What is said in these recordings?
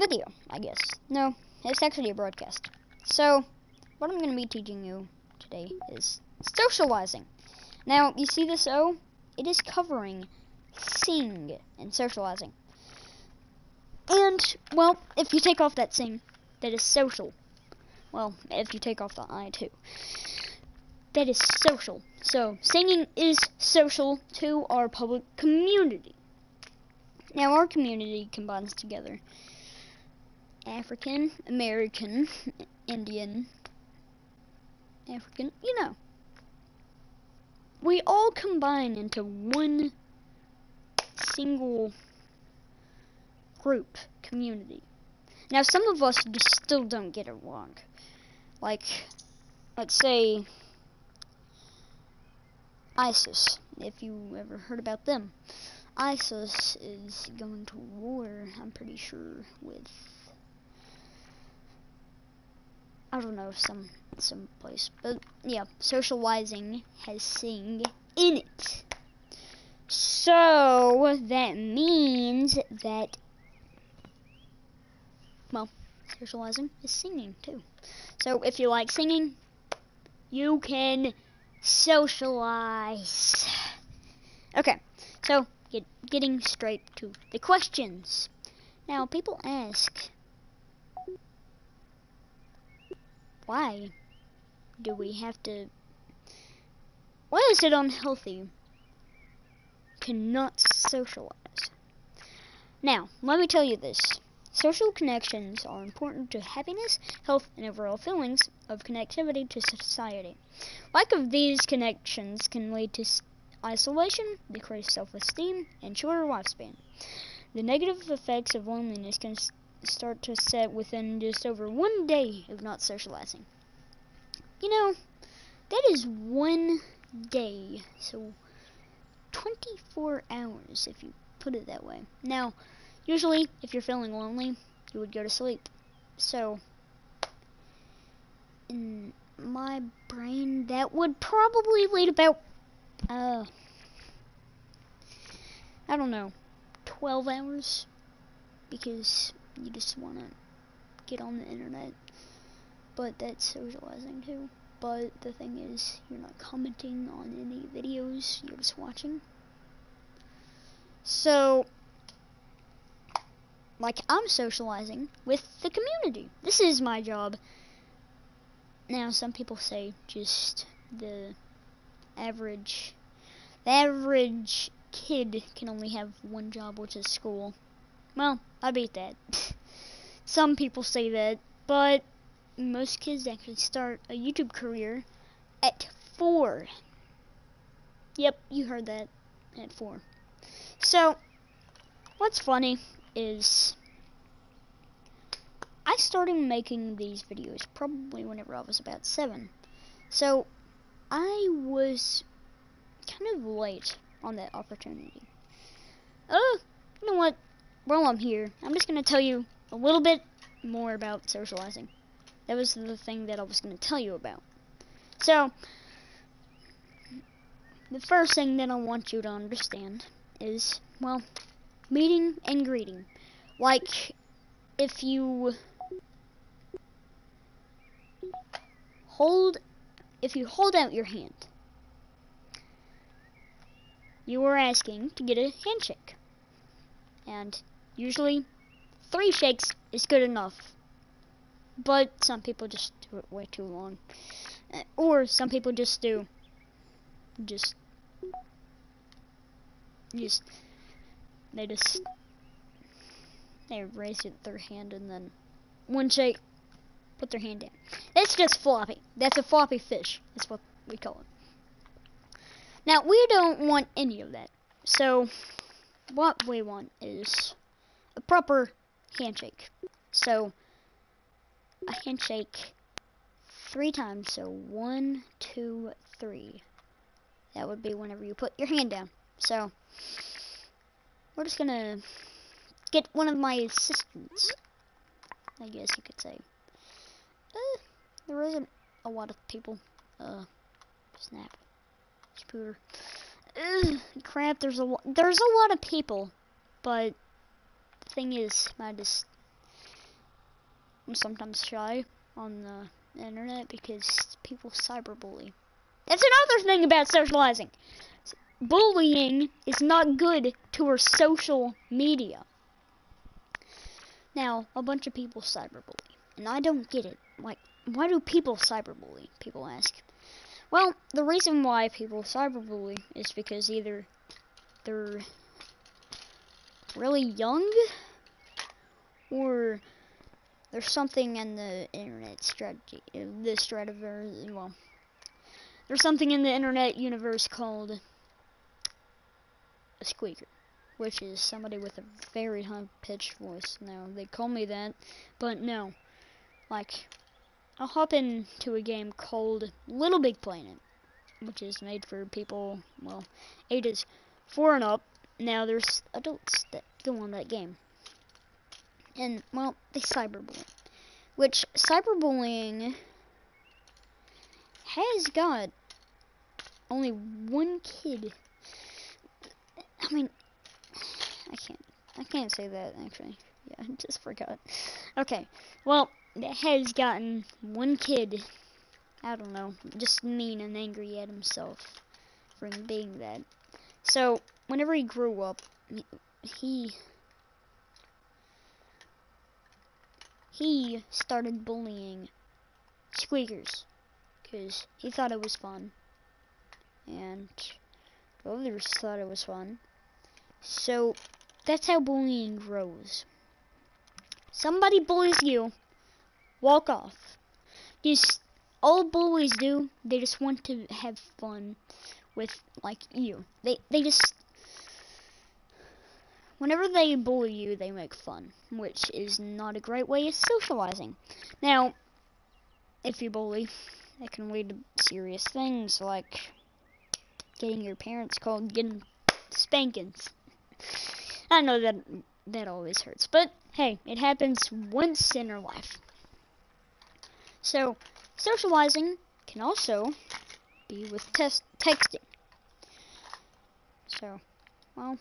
video, I guess. No, it's actually a broadcast. So, what I'm going to be teaching you today is socializing. Now, you see this O? It is covering sing and socializing. And, well, if you take off that sing, that is social. Well, if you take off the I too. That is social. So, singing is social to our public community. Now, our community combines together African, American, Indian, African, you know. We all combine into one single group, community. Now, some of us just still don't get it wrong. Like, let's say ISIS, if you ever heard about them. ISIS is going to war, I'm pretty sure, with, I don't know, some place. But yeah, socializing has sing in it. So that means that, well, socializing is singing too. So if you like singing, you can socialize. Okay, so getting straight to the questions. Now, people ask, why do we have to, why is it unhealthy to not socialize? Now, let me tell you this. Social connections are important to happiness, health, and overall feelings of connectivity to society. Lack of these connections can lead to isolation, decreased self-esteem, and shorter lifespan. The negative effects of loneliness can start to set within just over 1 day of not socializing. You know, that is 1 day, so 24 hours if you put it that way. Now, usually, if you're feeling lonely, you would go to sleep. So, in my brain, that would probably lead about, I don't know, 12 hours. Because you just want to get on the internet. But that's socializing too. But the thing is, you're not commenting on any videos, you're just watching. So, like, I'm socializing with the community. This is my job. Now, some people say just the average kid can only have one job, which is school. Well, I beat that. Some people say that, but most kids actually start a YouTube career at 4. Yep, you heard that, at 4. So, what's funny is I started making these videos probably whenever I was about 7. So, I was kind of late on that opportunity. Oh, you know what? While I'm here, I'm just going to tell you a little bit more about socializing. That was the thing that I was going to tell you about. So, the first thing that I want you to understand is, well, meeting and greeting. Like, if you hold out your hand, you are asking to get a handshake. And usually 3 shakes is good enough. But some people just do it way too long. Or some people just do they raise their hand and then 1 shake, put their hand down. That's just floppy. That's a floppy fish. That's what we call it. Now, we don't want any of that. So, what we want is a proper handshake. So, a handshake 3 times. So, 1, 2, 3. That would be whenever you put your hand down. So, we're just gonna get one of my assistants, I guess you could say. There isn't a lot of people. Snap. Spooter. Crap, there's a lot of people, but the thing is, I just I'm sometimes shy on the internet because people cyberbully. That's another thing about socializing. Bullying is not good to our social media. Now, a bunch of people cyberbully, and I don't get it. Like, why do people cyberbully? People ask. Well, the reason why people cyberbully is because either they're really young, or there's something in the internet strategy, well, there's something in the internet universe called a squeaker, which is somebody with a very high-pitched voice. Now, they call me that, but no. Like, I'll hop into a game called Little Big Planet, which is made for people, well, ages 4 and up. Now, there's adults that go on that game. And, well, they cyberbully. Which, cyberbullying has got only one kid. I mean, I can't say that, actually. Yeah, I just forgot. Okay, well, it has gotten one kid, I don't know, just mean and angry at himself for being that. So, whenever he grew up, he started bullying squeakers because he thought it was fun, and others thought it was fun. So, that's how bullying grows. Somebody bullies you, walk off. Because all bullies do, they just want to have fun with, like, you. They just, whenever they bully you, they make fun, which is not a great way of socializing. Now, if you bully, it can lead to serious things, like getting your parents called, getting spankings. I know that always hurts, but hey, it happens once in our life. So, socializing can also be with texting. So, well,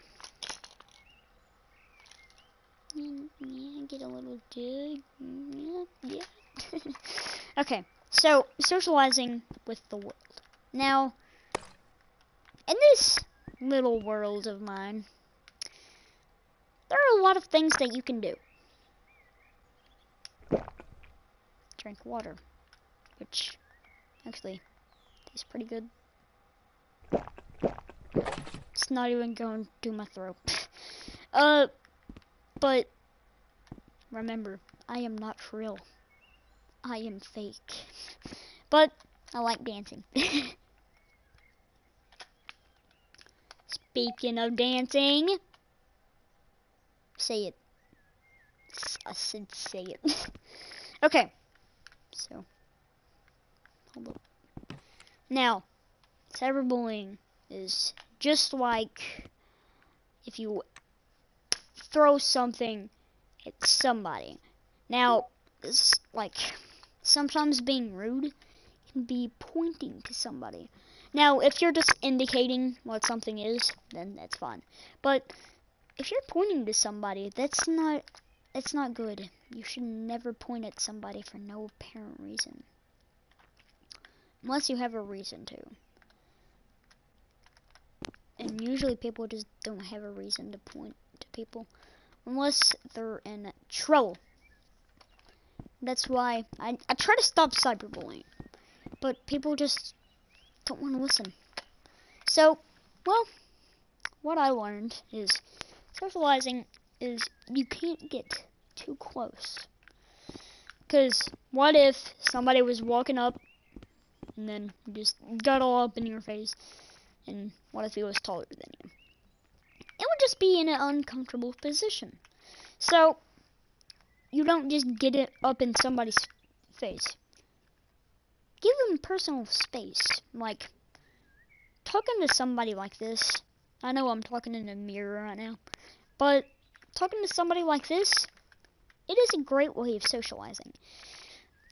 yeah, get a little dig. Yeah. Okay, so socializing with the world. Now, in this little world of mine, there are a lot of things that you can do. Drink water, which actually tastes pretty good. It's not even going to my throat. But remember, I am not real. I am fake. But I like dancing. Speaking of dancing, say it. I said say it. Okay, so hold up. Now, cyberbullying is just like if you throw something at somebody. Now, it's like sometimes being rude can be pointing to somebody. Now, if you're just indicating what something is, then that's fine. But if you're pointing to somebody, that's not good. You should never point at somebody for no apparent reason. Unless you have a reason to. And usually people just don't have a reason to point to people unless they're in trouble. That's why I try to stop cyberbullying, but people just don't want to listen. So, well, what I learned is socializing is you can't get too close. Because what if somebody was walking up and then just got all up in your face, and what if he was taller than you? It would just be in an uncomfortable position. So, you don't just get it up in somebody's face. Give them personal space. Like, talking to somebody like this, I know I'm talking in a mirror right now, but talking to somebody like this, it is a great way of socializing.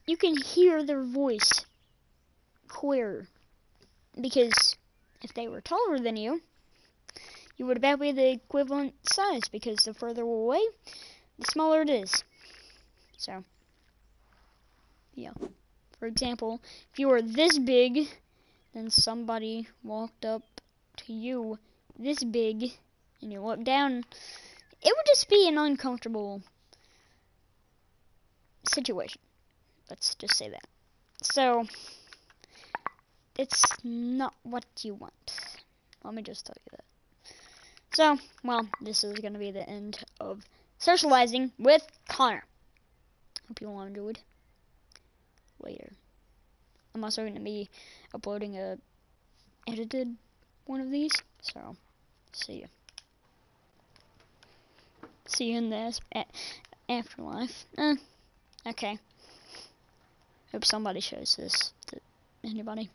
You can hear their voice clearer, because if they were taller than you, you would about be the equivalent size, because the further away, the smaller it is. So, Yeah. For example, if you were this big, then somebody walked up to you this big, and you look down, it would just be an uncomfortable situation. Let's just say that. So, it's not what you want. Let me just tell you that. So, well, this is going to be the end of Socializing with Connor. Hope you all enjoyed. Later. I'm also going to be uploading a edited one of these, so see you. See you in the afterlife. Okay. Hope somebody shows this to anybody.